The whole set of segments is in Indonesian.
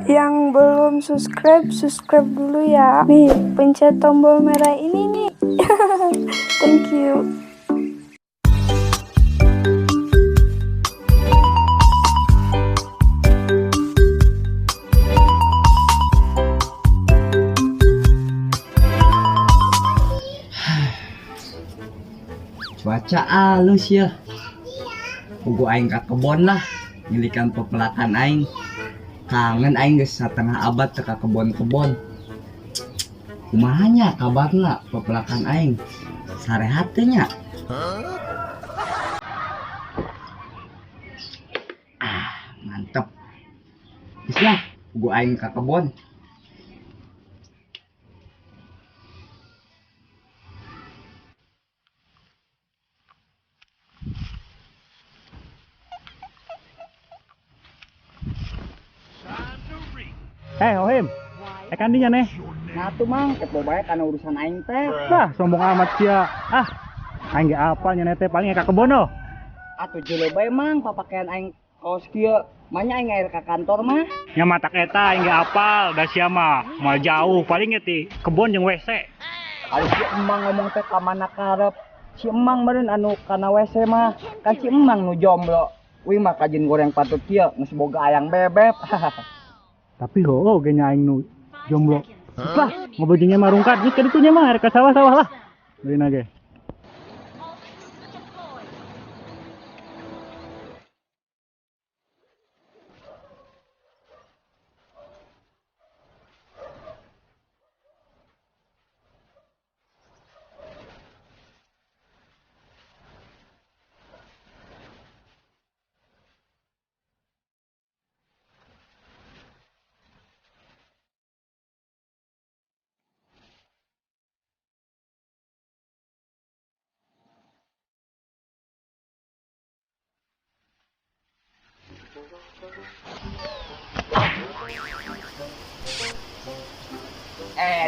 Yang belum subscribe, subscribe dulu ya. Nih, pencet tombol merah ini nih. Thank you. Cuaca halus ya. Pugu aing ka kebon lah, milikan pepelakan aing. Kangen aing geus satengah abad teu ka kebon-kebon. Kumahanya kabarna pepelakan aing? Sarehat teh nya? Mantep. Geus lah, pugu aing ka kebon. Ohim, kan dinya nih. Ngatu mang, kepo bae kana urusan aing teh. Lah, sombong amat sia. Aing ge apa nya teh paling ka kebon oh. Atuh jeuleu bae mang papakaian aing kaos kieu. Manya aing air ka kantor mah. Nya matak eta aing ge apal, da sia mah moal jauh paling ge ti kebon jeung WC. Ari si emang ngomong teh ka mana karep. Si emang meureun anu kana WC mah, kan si emang nu jomblo. Wih mah kajin goreng patut kieu geus boga ayang bebek. Tapi ge nya aing nu jomblo. Lah, ngobrol jeung mah rungkat geus ka ditu nya mah arek ka sawah-sawah lah. Deuna ge.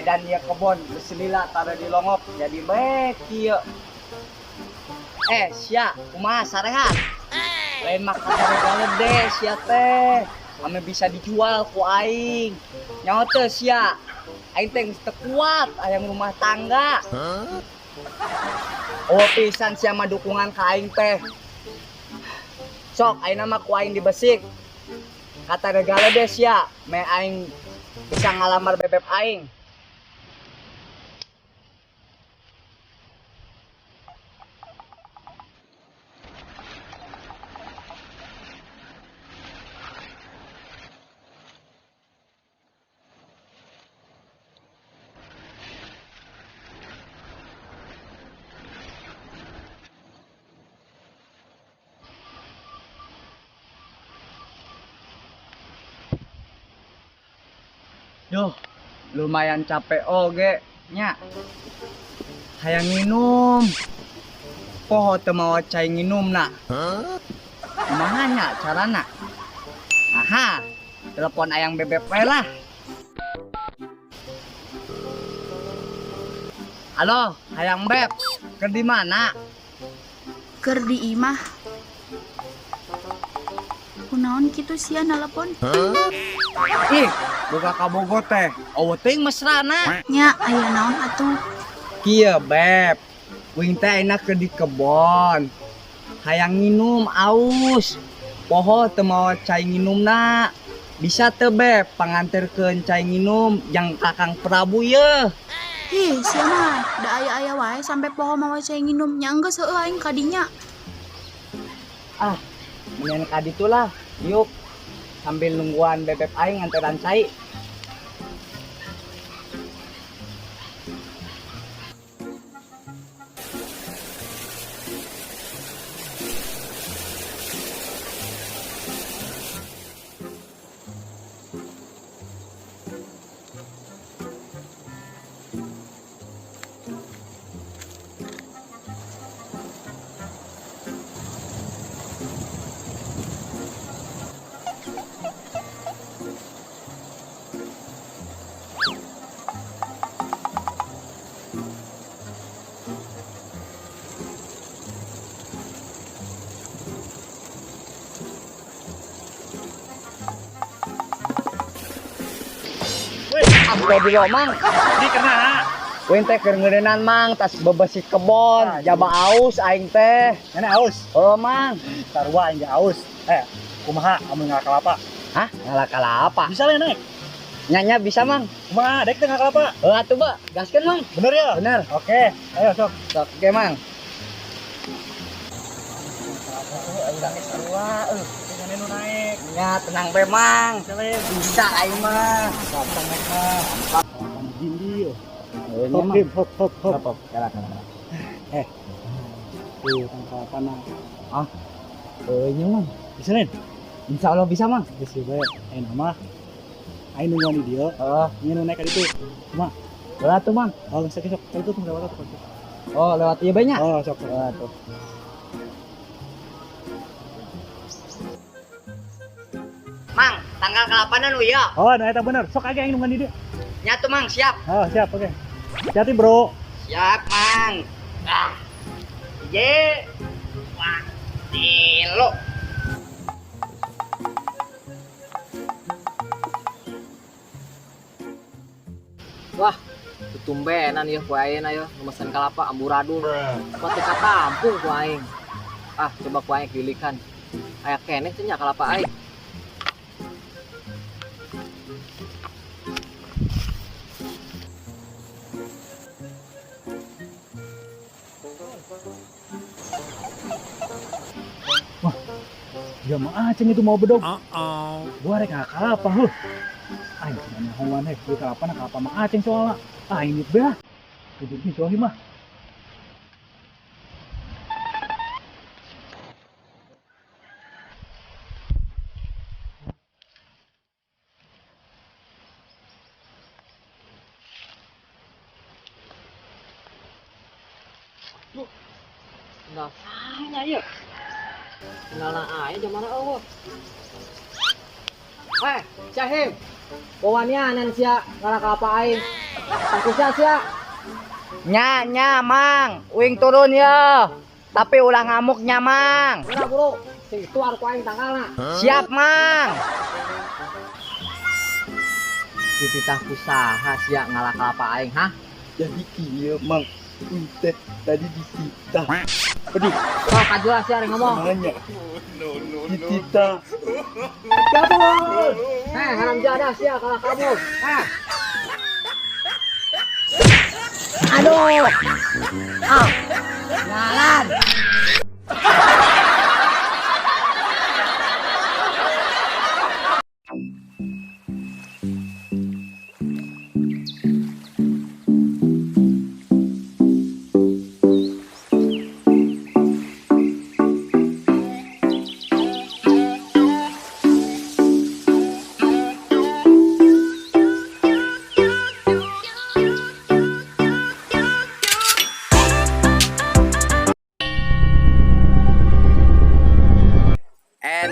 Dan ya kebon berselila tara di longok jadi baik kieu. Sia, kumaha sarehat? Lain mah kata gede sia teh. Ame bisa dijual ku aing. Nyaho teu sia. Aing teh geus teu kuat aya rumah tangga. Oh pisan sia mah dukungan ka aing teh. Sok ayeuna mah ku aing dibesik. Kata regala deh sia, me aing bisa ngalamar bebek aing. Duh, lumayan capek oge nya. Hayang minum. Poho teu mawa cai nginumna. Kumaha nya carana? Aha, telepon ayang bebek we lah. Halo, hayang beb. Keur di mana? Keur di imah. Kunaon kitu sia nelpon? Ih, buka kabogo teh. Aweut teuing mesrana. Nya aya naon atuh? Kieu beb. Kuing teh enak ke di kebon. Hayang nginum aus. Poho teu mawa cai nginumna. Bisa teu beb panganterkeun cai nginum jang Kakang Prabu yeuh. Ih, sia mah da aya-aya wae sampe poho mawa cai nginum nya geus heueuh aing ka dinya. Mendingan ka ditu lah. Yuk. Sambil nungguan bebek aing nganteran cai. astagfirullah mang. Di kena. Wing teh keur ngeureunnan mang tas bebesi kebon, jaba aus aing teh. Nenek aus. Oh mang. Sarua aing aus. Kumaha amun ngakalapa? Hah? Ngalak-kalapa. Bisa lah naik. Nyanya bisa mang. Kumaha dek teh ngakalapa? Atuh ba, gaskeun mang. Bener ya? Bener. Oke, ayo sok. Sok ge mang. Urang geus sarua Jangan nu naik. nya tenang bae mang. Bisa aing mah. Gampang naik mah. Kapan gindi yo. Nya Hop, mang. Dim, hop, hop, hop. Hop. Kalah. Tuh, tangkapan nah. Nya mang. Bisa nih? Insyaallah bisa mang. Bisa bae. Nama. Aing nungguan di dia. Ini nu naik ka ditu. Kumaha? Ulah tuh mang. Oh, sok sok. Itu tuh lewat tuh. Oh, lewat ieu bae nya. Oh, sok. Tuh. Mang, tanggal ke-8 ya. Oh, nah eta bener. Sok aja aing nungguan di dia. Nya tuh mang, siap. Oh, siap, oke. Hati, Bro. Siap, mang. Ye. Wah, tilo. Wah, tumbenan ya ku aing ayo memesan kalapa amburadul. Mati ka kampung ku aing. Coba ku aing gilikan. Aya keneh teh nya kalapa aing. Jamaah Aceng itu mau bedog. Gua rek kalapa heuh. Aing mana heuan heh, ieu kalapa na kalapa mah Aceng soalna. Aing dit beh. Kudu di sohi mah. Enggak sahnya ya. Tinggalna aing jamana eueuh. Syahim. Bawania nan sia ngala kalapa aing. Tangkusnya sia. Nya, mang. Wing turun ya. Tapi ulah ngamuknya, mang. Udah buru. Sing tuar ku aing tanggalna. Siap, mang. Dititah kusaha sia ngala kalapa aing, hah? Jadi kieu, mang. Teh tadi disita. Pedih. Wah, kajelas sia ngomong. Nanya. Disita. Kabur. Haram jadah sia kalah kabur. Aduh. Jalan.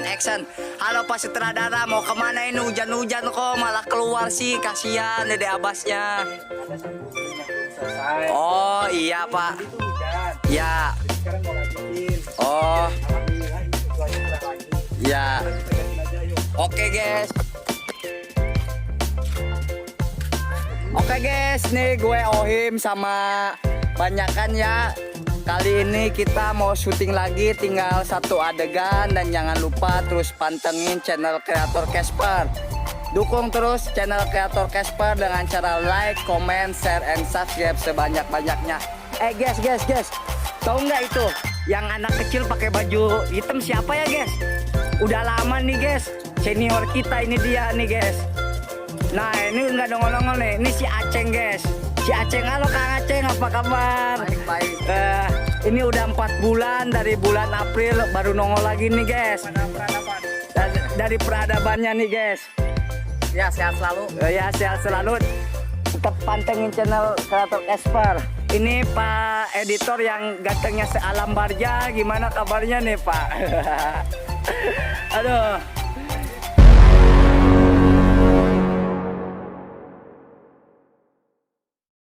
Action. Halo Pak Sutradara, mau kemana ini? Hujan-hujan kok malah keluar sih, kasihan Dede Abasnya. Oh iya Pak. Ya. Oh. Ya. Oke guys. Oke guys, nih gue Ohim sama banyakan ya. Kali ini kita mau syuting lagi, tinggal satu adegan. Dan jangan lupa terus pantengin channel Kreator Casper. Dukung terus channel Kreator Casper dengan cara like, comment, share, and subscribe sebanyak-banyaknya. Guys, tahu nggak itu yang anak kecil pakai baju hitam siapa ya guys? Udah lama nih guys, senior kita ini dia nih guys. Nah ini nggak nongol-nongol nih, ini si Aceng guys. Si Aceng, halo Kang Aceng, apa kabar? Baik. Ini udah 4 bulan, dari bulan April baru nongol lagi nih guys. Dari peradabannya nih guys. Ya, sehat selalu. Ya sehat selalu. Tetap pantengin channel Kreator Casper. Ini Pak editor yang gantengnya sealam barja, gimana kabarnya nih Pak? Aduh.